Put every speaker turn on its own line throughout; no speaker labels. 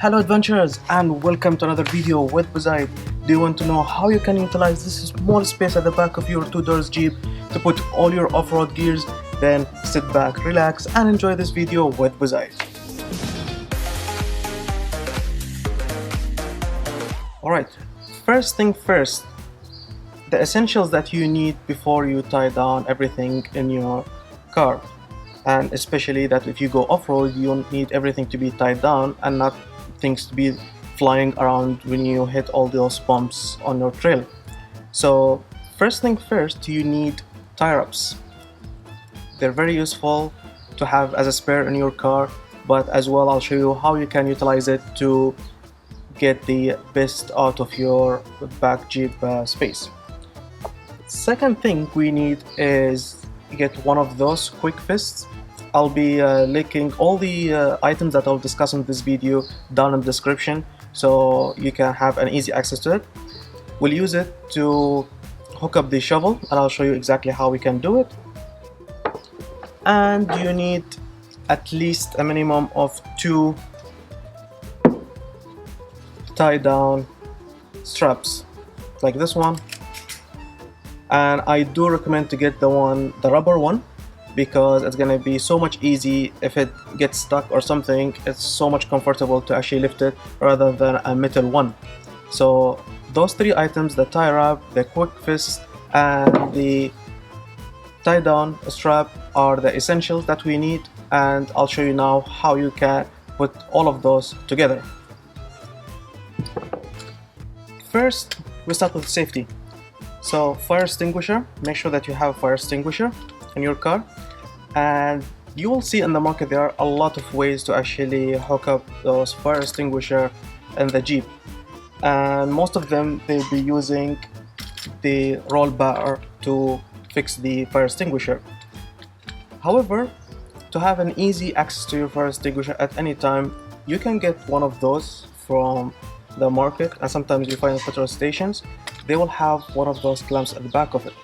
Hello adventurers, and welcome to another video with Bu Zayed. Do you want to know how you can utilize this small space at the back of your two-doors Jeep to put all your off-road gears? Then sit back, relax and enjoy this video with Bu Zayed. Alright, first thing first, the essentials that you need before you tie down everything in your car. And especially that if you go off-road, you need everything to be tied down and not things to be flying around when you hit all those bumps on your trail. So first thing first, you need tie wraps. They're very useful to have as a spare in your car, but as well I'll show you how you can utilize it to get the best out of your back Jeep space. Second thing we need is get one of those quick fists. I'll be linking all the items that I'll discuss in this video down in the description so you can have an easy access to it. We'll use it to hook up the shovel and I'll show you exactly how we can do it. And you need at least a minimum of 2 tie down straps like this one. And I do recommend to get the rubber one, because it's gonna be so much easy if it gets stuck or something. It's so much comfortable to actually lift it rather than a metal one. So those 3 items, the tie wrap, the quick fist and the tie down strap, are the essentials that we need, and I'll show you now how you can put all of those together. First, we start with safety. So fire extinguisher, make sure that you have a fire extinguisher in your car, and you will see in the market there are a lot of ways to actually hook up those fire extinguisher in the Jeep, and most of them they'll be using the roll bar to fix the fire extinguisher. However, to have an easy access to your fire extinguisher at any time, you can get one of those from the market, and sometimes you find at petrol stations they will have one of those clamps at the back of it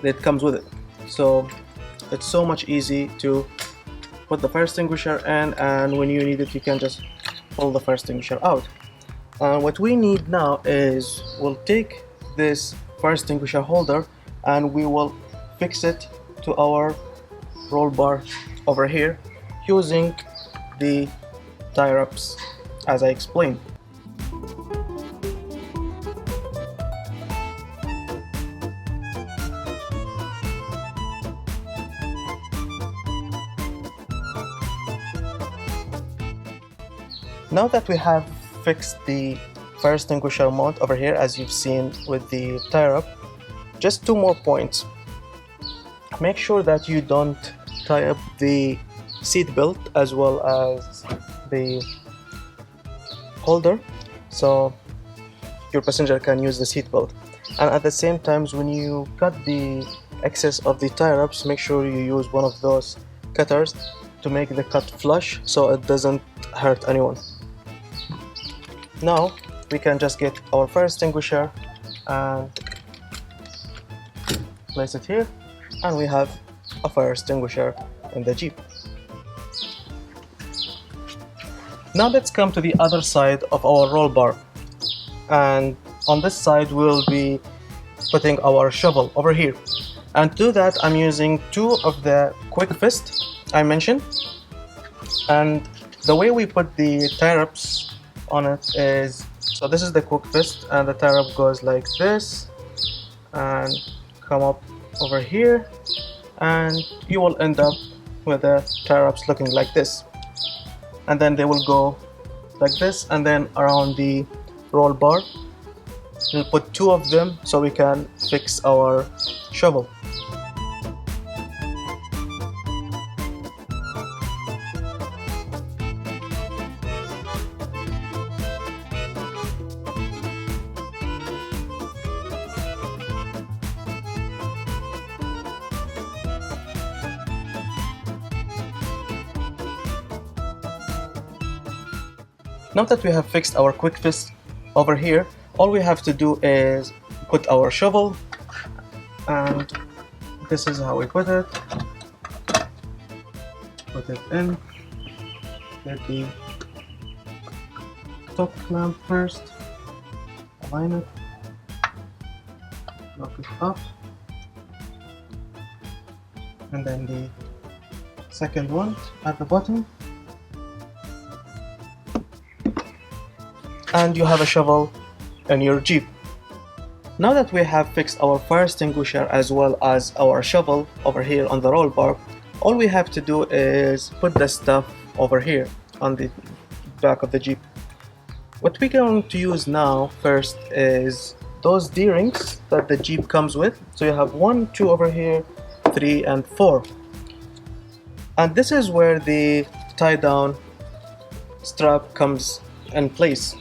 that comes with it. So it's so much easy to put the fire extinguisher in, and when you need it you can just pull the fire extinguisher out. What we need now is we'll take this fire extinguisher holder and we will fix it to our roll bar over here using the tie wraps as I explained. Now that we have fixed the fire extinguisher mount over here, as you've seen with the tie wrap, just 2 more points. Make sure that you don't tie up the seat belt as well as the holder, so your passenger can use the seat belt. And at the same time, when you cut the excess of the tie wraps, make sure you use one of those cutters to make the cut flush so it doesn't hurt anyone. Now we can just get our fire extinguisher and place it here, and we have a fire extinguisher in the Jeep. Now let's come to the other side of our roll bar, and on this side we'll be putting our shovel over here. And to do that I'm using 2 of the quick fist I mentioned, and the way we put the tie wraps on it is, so this is the quick fist and the tie wrap goes like this and come up over here, and you will end up with the tie wraps looking like this, and then they will go like this, and then around the roll bar we'll put 2 of them so we can fix our shovel. Now that we have fixed our quick fist over here, all we have to do is put our shovel, and this is how we put it. Put it in, get the top clamp first, align it, lock it up, and then the second one at the bottom, and you have a shovel in your Jeep. Now that we have fixed our fire extinguisher as well as our shovel over here on the roll bar, all we have to do is put the stuff over here on the back of the Jeep. What we're going to use now first is those D-rings that the Jeep comes with. So you have 1, 2 over here, 3 and 4. And this is where the tie down strap comes in place.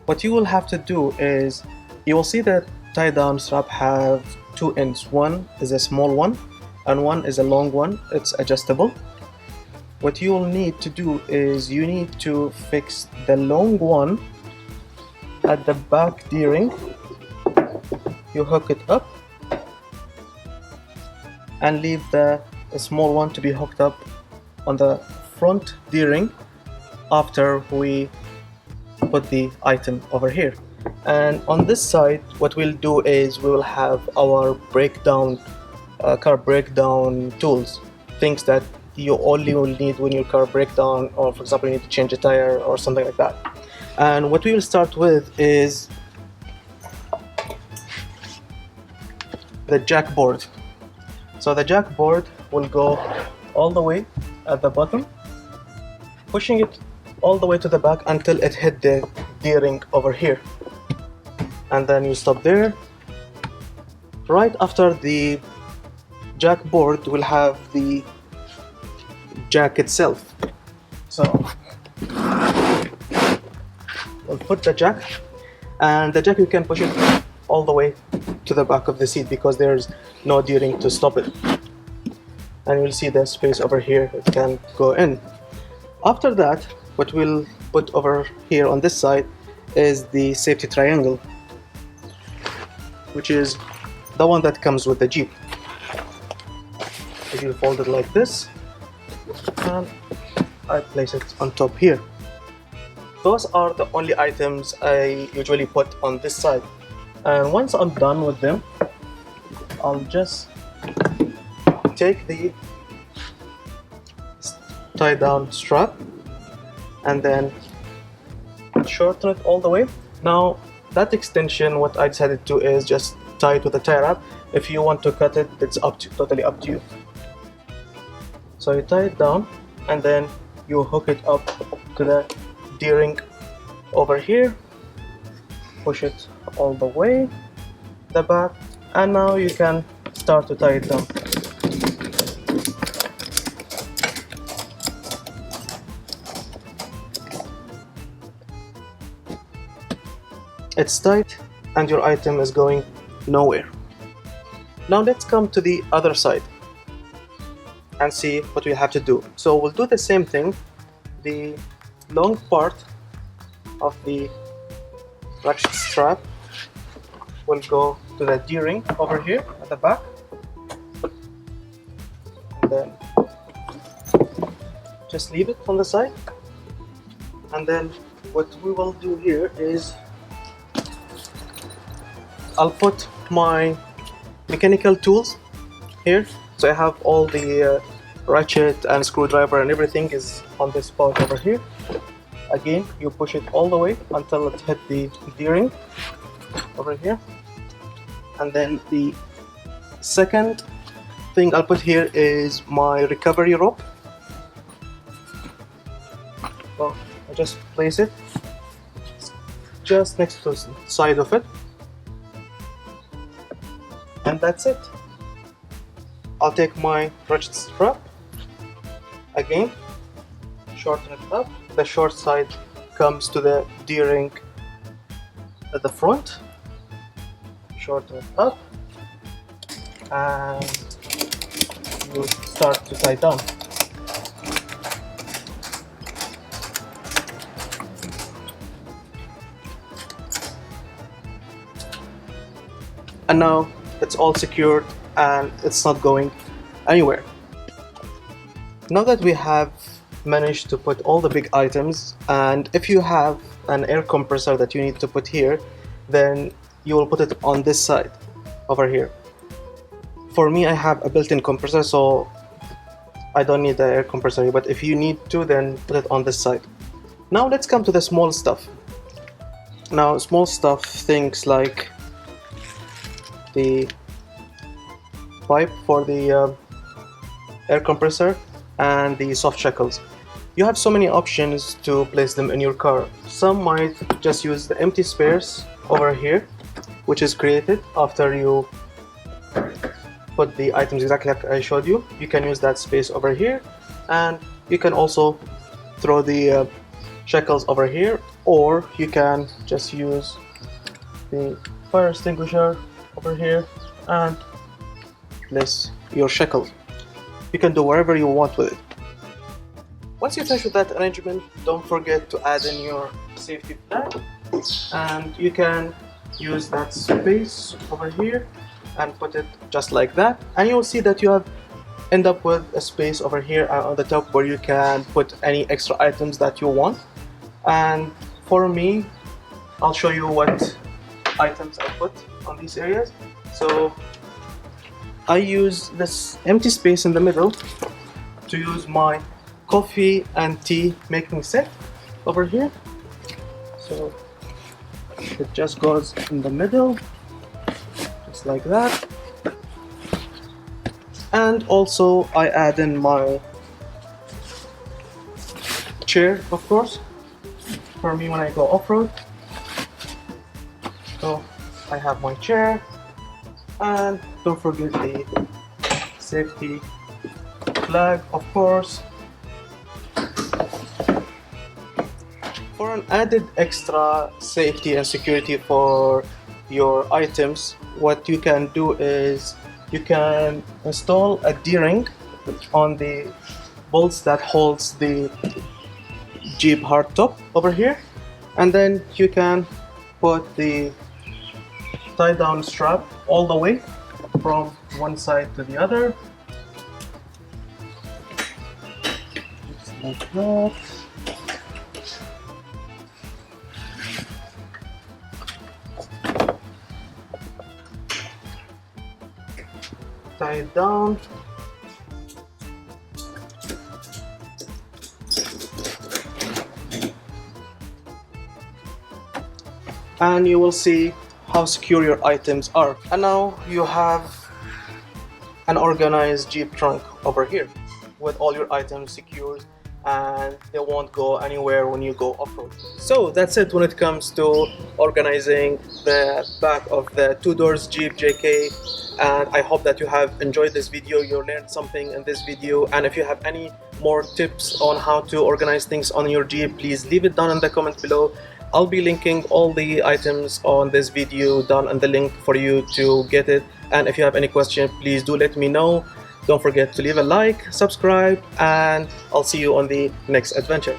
What you will have to do is, you will see that tie down strap have 2 ends. One is a small one and one is a long one. It's adjustable. What you will need to do is you need to fix the long one at the back D-ring. You hook it up and leave the small one to be hooked up on the front D-ring after we put the item over here. And on this side, what we'll do is we will have our car breakdown tools, things that you only will need when your car breaks down, or for example you need to change a tire or something like that. And what we will start with is the jack board. So the jack board will go all the way at the bottom, pushing it all the way to the back until it hit the D-ring over here, and then you stop there. Right after the jack board will have the jack itself. So we'll put the jack, and the jack you can push it all the way to the back of the seat because there's no D-ring to stop it, and you'll see the space over here it can go in. After that, what we'll put over here on this side is the safety triangle, which is the one that comes with the Jeep. You fold it like this, and I place it on top here. Those are the only items I usually put on this side, and once I'm done with them, I'll just take the tie down strap and then shorten it all the way. Now that extension, what I decided to is just tie it with a tie wrap. If you want to cut it, it's totally up to you. So you tie it down and then you hook it up to the D-ring over here, push it all the way the back, and now you can start to tie it down. It's tight and your item is going nowhere. Now let's come to the other side and see what we have to do. So we'll do the same thing. The long part of the ratchet strap will go to the D-ring over here at the back, and then just leave it on the side. And then what we will do here is I'll put my mechanical tools here. So I have all the ratchet and screwdriver and everything is on this part over here. Again, you push it all the way until it hit the D-ring over here. And then the second thing I'll put here is my recovery rope. Well, I just place it just next to the side of it. And that's it. I'll take my ratchet strap, again, shorten it up. The short side comes to the D-ring at the front, shorten it up, and you start to tie down. And now it's all secured and it's not going anywhere. Now that we have managed to put all the big items, and if you have an air compressor that you need to put here, then you will put it on this side over here. For me, I have a built-in compressor, so I don't need the air compressor here, but if you need to, then put it on this side. Now let's come to the small stuff. Now small stuff, things like the pipe for the air compressor and the soft shackles. You have so many options to place them in your car. Some might just use the empty spares over here, which is created after you put the items exactly like I showed you. You can use that space over here, and you can also throw the shackles over here, or you can just use the fire extinguisher over here and place your shackles. You can do whatever you want with it. Once you finish with that arrangement, don't forget to add in your safety flag, and you can use that space over here and put it just like that, and you'll see that you have end up with a space over here on the top where you can put any extra items that you want. And for me, I'll show you what items I put on these areas. So I use this empty space in the middle to use my coffee and tea making set over here. So it just goes in the middle, just like that. And also I add in my chair, of course, for me when I go off-road. So I have my chair, and don't forget the safety flag, of course. For an added extra safety and security for your items, what you can do is you can install a D-ring on the bolts that holds the Jeep hardtop over here, and then you can put the tie down strap all the way from one side to the other, just like that. Tie it down. And you will see how secure your items are. And now you have an organized Jeep trunk over here with all your items secured, and they won't go anywhere when you go off-road. So that's it when it comes to organizing the back of the two doors Jeep JK, and I hope that you have enjoyed this video, you learned something in this video, and if you have any more tips on how to organize things on your Jeep, please leave it down in the comment below. I'll be linking all the items on this video down in the link for you to get it, and if you have any question, please do let me know. Don't forget to leave a like, subscribe, and I'll see you on the next adventure.